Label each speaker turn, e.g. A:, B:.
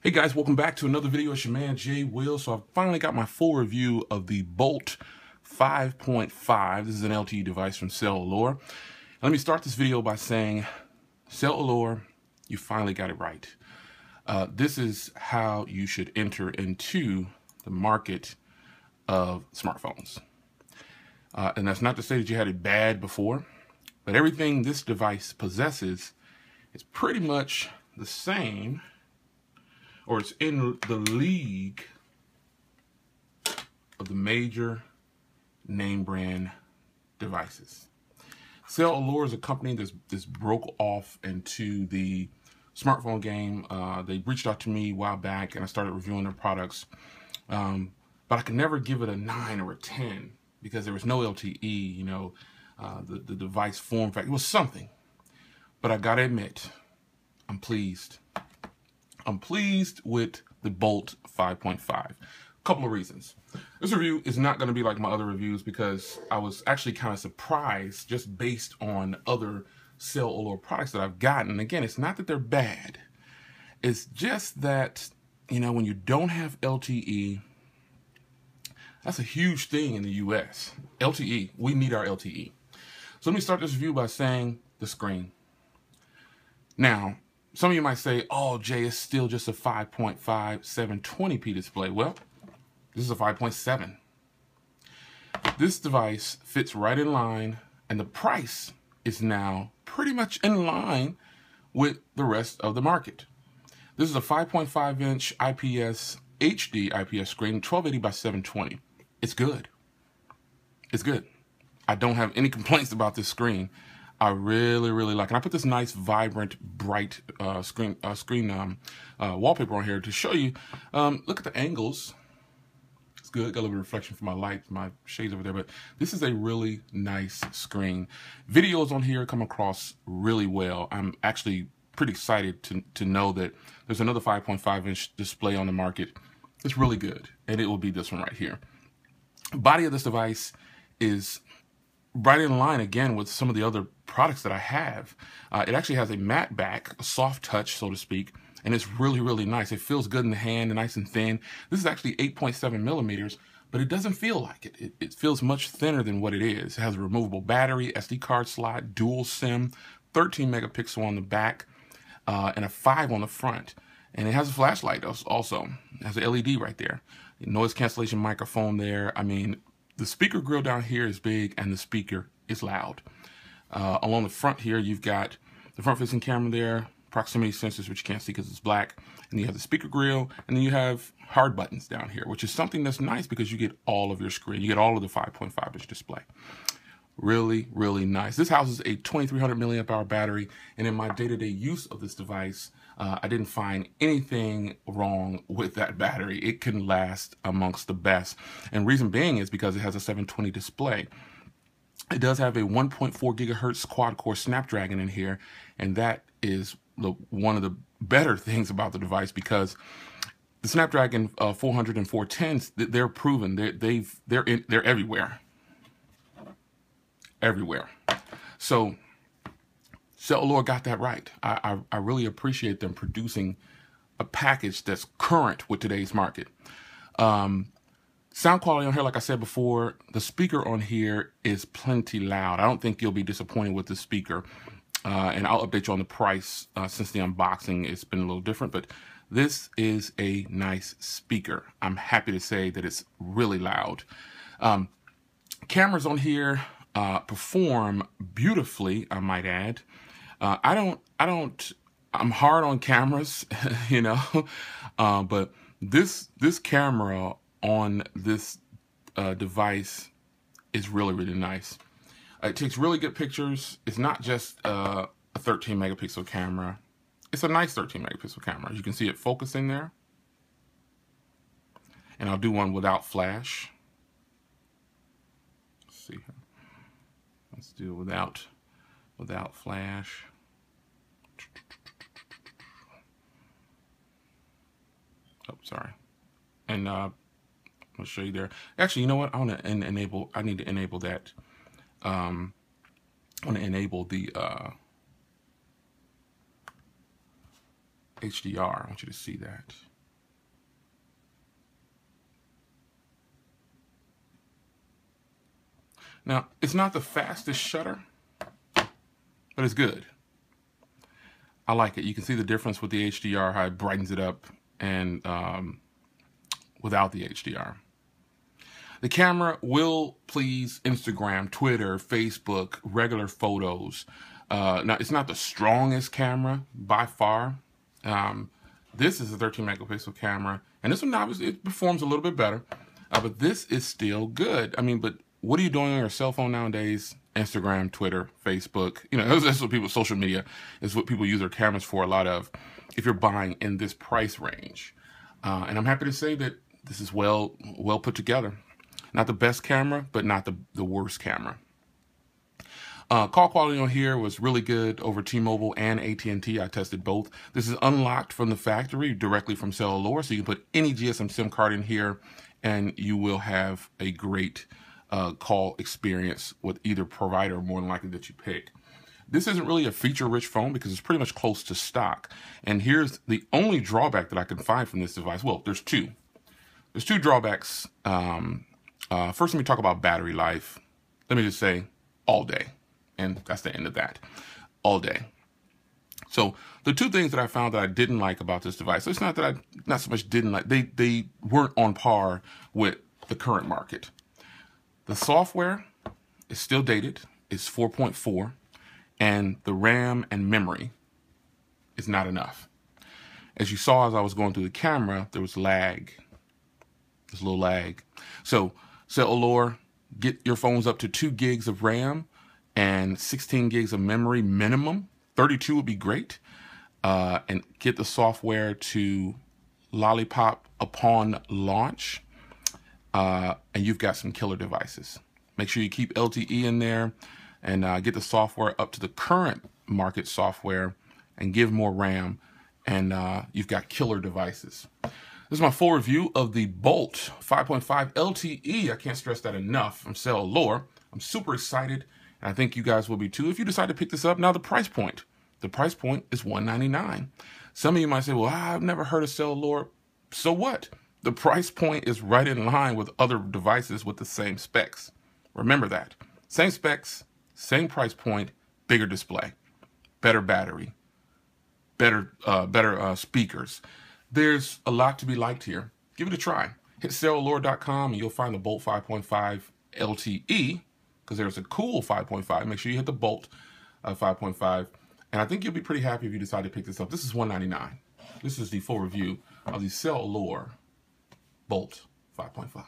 A: Hey guys, welcome back to another video. It's your man Jay Will. So I've finally got my full review of the Bolt 5.5. This is an LTE device from CelllAllure. Let me start this video by saying, CelllAllure, you finally got it right. This is how you should enter into the market of smartphones. And that's not to say that you had it bad before, but everything this device possesses is pretty much the same, or it's in the league of the major name brand devices. CelllAllure is a company that's broke off into the smartphone game. They reached out to me a while back and I started reviewing their products. But I could never give it a 9 or a 10 because there was no LTE, the device form factor. It was something. But I gotta admit, I'm pleased. I'm pleased with the Bolt 5.5. Couple of reasons. This review is not going to be like my other reviews because I was actually kind of surprised just based on other CelllAllure products that I've gotten. Again, it's not that they're bad. It's just that, when you don't have LTE, that's a huge thing in the US. LTE, we need our LTE. So let me start this review by saying the screen. Now, some of you might say, oh, Jay, it's still just a 5.5 720p display. Well, this is a 5.7. This device fits right in line, and the price is now pretty much in line with the rest of the market. This is a 5.5-inch IPS HD IPS screen, 1280 by 720. It's good. It's good. I don't have any complaints about this screen. I really, really like it. I put this nice, vibrant, bright screen wallpaper on here to show you. Look at the angles. It's good. Got a little bit of reflection from my light, my shades over there. But this is a really nice screen. Videos on here come across really well. I'm actually pretty excited to know that there's another 5.5-inch display on the market. It's really good, and it will be this one right here. Body of this device is right in line again with some of the other products that I have. It actually has a matte back, a soft touch, so to speak, and it's really, really nice. It feels good in the hand, nice and thin. This is actually 8.7 millimeters, but it doesn't feel like it. It feels much thinner than what it is. It has a removable battery, SD card slot, dual SIM, 13 megapixel on the back, and a 5 on the front. And it has a flashlight also. It has an LED right there. Noise cancellation microphone there. I mean, the speaker grill down here is big and the speaker is loud. Along the front here, you've got the front-facing camera there, proximity sensors, which you can't see because it's black, and you have the speaker grill, and then you have hard buttons down here, which is something that's nice because you get all of your screen. You get all of the 5.5-inch display. Really, really nice. This houses a 2300 milliamp hour battery, and in my day-to-day use of this device, I didn't find anything wrong with that battery. It can last amongst the best. And reason being is because it has a 720 display. It does have a 1.4 gigahertz quad-core Snapdragon in here, and that is one of the better things about the device because the Snapdragon 400 and 410s, they're proven. They're everywhere. Everywhere. So CelllAllure got that right. I really appreciate them producing a package that's current with today's market. Sound quality on here, like I said before, the speaker on here is plenty loud. I don't think you'll be disappointed with the speaker. And I'll update you on the price since the unboxing. It's been a little different, but this is a nice speaker. I'm happy to say that it's really loud. Cameras on here perform beautifully, I might add. I'm hard on cameras, but this camera on this device is really, really nice. It takes really good pictures. It's not just a 13 megapixel camera. It's a nice 13 megapixel camera. You can see it focusing there. And I'll do one without flash. Let's see. Let's do it without flash. Oh, sorry. And I'll show you there. Actually, you know what? I need to enable that. I want to enable the HDR. I want you to see that. Now, it's not the fastest shutter, but it's good. I like it. You can see the difference with the HDR, how it brightens it up, and without the HDR. The camera will please Instagram, Twitter, Facebook, regular photos. Now, it's not the strongest camera by far. This is a 13 megapixel camera, and this one obviously it performs a little bit better, but this is still good. I mean, but what are you doing on your cell phone nowadays? Instagram, Twitter, Facebook, you know, that's what people, social media is what people use their cameras for a lot of, if you're buying in this price range. And I'm happy to say that this is well put together. Not the best camera, but not the worst camera. Call quality on here was really good over T-Mobile and AT&T. I tested both. This is unlocked from the factory directly from CelllAllure, so you can put any GSM SIM card in here and you will have a great call experience with either provider, more than likely, that you pick. This isn't really a feature-rich phone because it's pretty much close to stock. And here's the only drawback that I can find from this device. Well, there's two. There's two drawbacks. First, let me talk about battery life. Let me just say all day. And that's the end of that. All day. So the two things that I found that I didn't like about this device, so it's not that I not so much didn't like, they weren't on par with the current market. The software is still dated. It's 4.4. And the RAM and memory is not enough. As you saw as I was going through the camera, there was lag. There's a little lag. So CelllAllure, get your phones up to 2 gigs of RAM and 16 gigs of memory minimum. 32 would be great. And get the software to lollipop upon launch. And you've got some killer devices. Make sure you keep LTE in there and get the software up to the current market software and give more RAM, and you've got killer devices. This is my full review of the Bolt 5.5 LTE. I can't stress that enough, from CelllAllure. I'm super excited, and I think you guys will be too if you decide to pick this up. Now, the price point. The price point is $199. Some of you might say, well, I've never heard of CelllAllure. So what? The price point is right in line with other devices with the same specs. Remember that. Same specs, same price point, bigger display, better battery, better speakers. There's a lot to be liked here. Give it a try. Hit CelllAllure.com and you'll find the Bolt 5.5 LTE, because there's a cool 5.5. Make sure you hit the Bolt 5.5. And I think you'll be pretty happy if you decide to pick this up. This is $199. This is the full review of the CelllAllure Bolt 5.5.